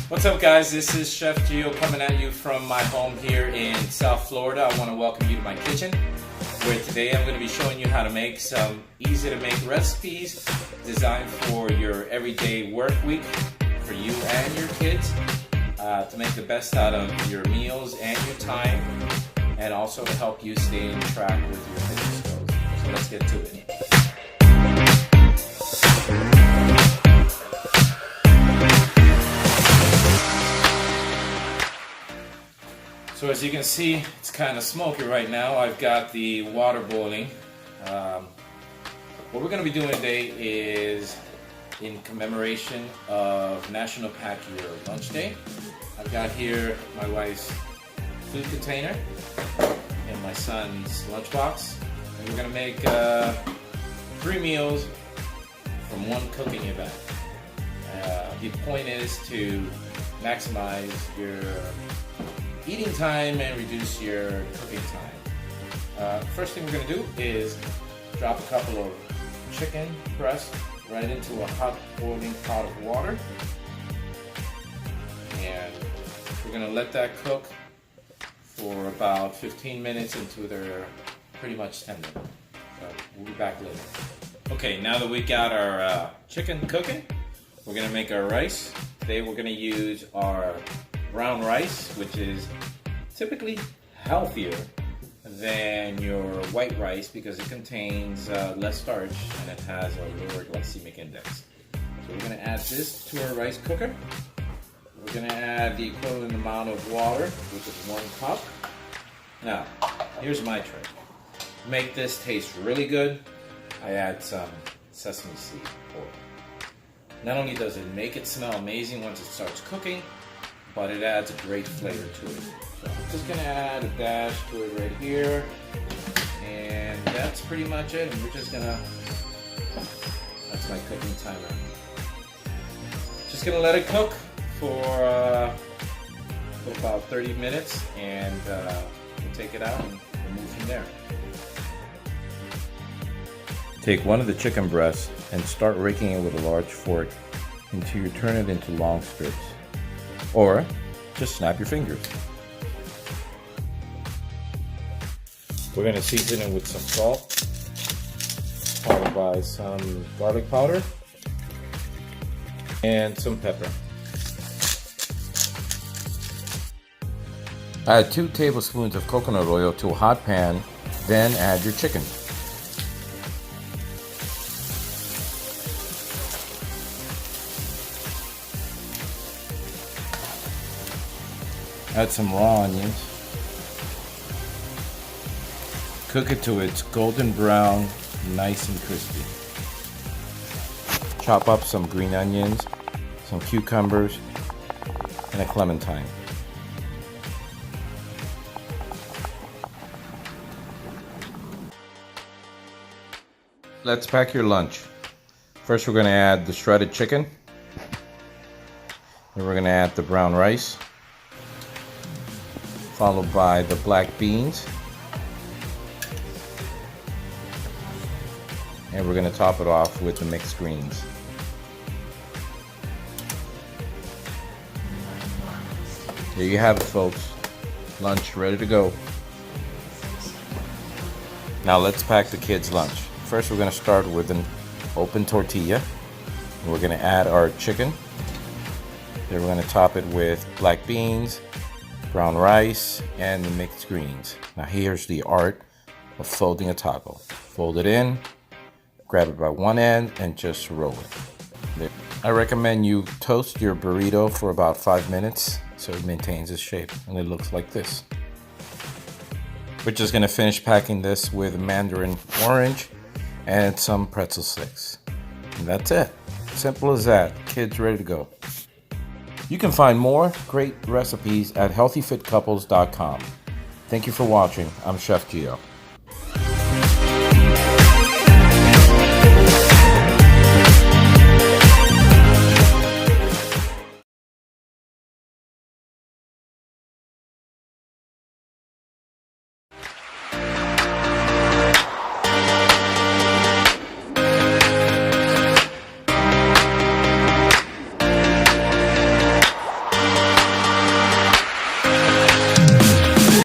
What's up, guys? This is Chef Gio coming at you from my home here in South Florida. I want to welcome you to my kitchen, where today I'm going to be showing you how to make some easy to make recipes designed for your everyday work week for you and your kids, to make the best out of your meals and your time, and also to help you stay in track with your fitness goals. So let's get to it. So as you can see, it's kind of smoky right now. I've got the water boiling. What we're going to be doing today is in commemoration of National Pack Your Lunch Day. I've got here my wife's food container and my son's lunchbox. And we're going to make 3 meals from one cooking event. The point is to maximize your eating time and reduce your cooking time. First thing we're going to do is drop a couple of chicken breasts right into a hot boiling pot of water, and we're going to let that cook for about 15 minutes until they're pretty much tender. So we'll be back later. Okay, now that we got our chicken cooking, we're going to make our rice. Today we're going to use our brown rice, which is typically healthier than your white rice because it contains less starch and it has a lower glycemic index. So we're going to add this to our rice cooker. We're going to add the equivalent amount of water, which is 1 cup. Now, here's my trick. To make this taste really good, I add some sesame seed oil. Not only does it make it smell amazing once it starts cooking, but it adds a great flavor to it. So I'm just gonna add a dash to it right here, and that's pretty much it. And we're just gonna, that's my cooking timer. Just gonna let it cook for about 30 minutes, and we'll take it out and we'll move from there. Take one of the chicken breasts and start raking it with a large fork until you turn it into long strips. Or just snap your fingers. We're going to season it with some salt, followed by some garlic powder and some pepper. Add 2 tablespoons of coconut oil to a hot pan, then add your chicken. Add some raw onions. Cook it till it's golden brown, nice and crispy. Chop up some green onions, some cucumbers, and a clementine. Let's pack your lunch. First we're going to add the shredded chicken. Then we're going to add the brown rice, followed by the black beans, and we're going to top it off with the mixed greens. There you have it, folks. Lunch ready to go. Now let's pack the kids' lunch. First we're going to start with an open tortilla. And we're going to add our chicken. Then we're going to top it with black beans, brown rice, and the mixed greens. Now here's the art of folding a taco. Fold it in, grab it by one end, and just roll it. I recommend you toast your burrito for about 5 minutes so it maintains its shape, and it looks like this. We're just going to finish packing this with mandarin orange and some pretzel sticks. And that's it. Simple as that. Kids ready to go. You can find more great recipes at healthyfitcouples.com. Thank you for watching. I'm Chef Gio.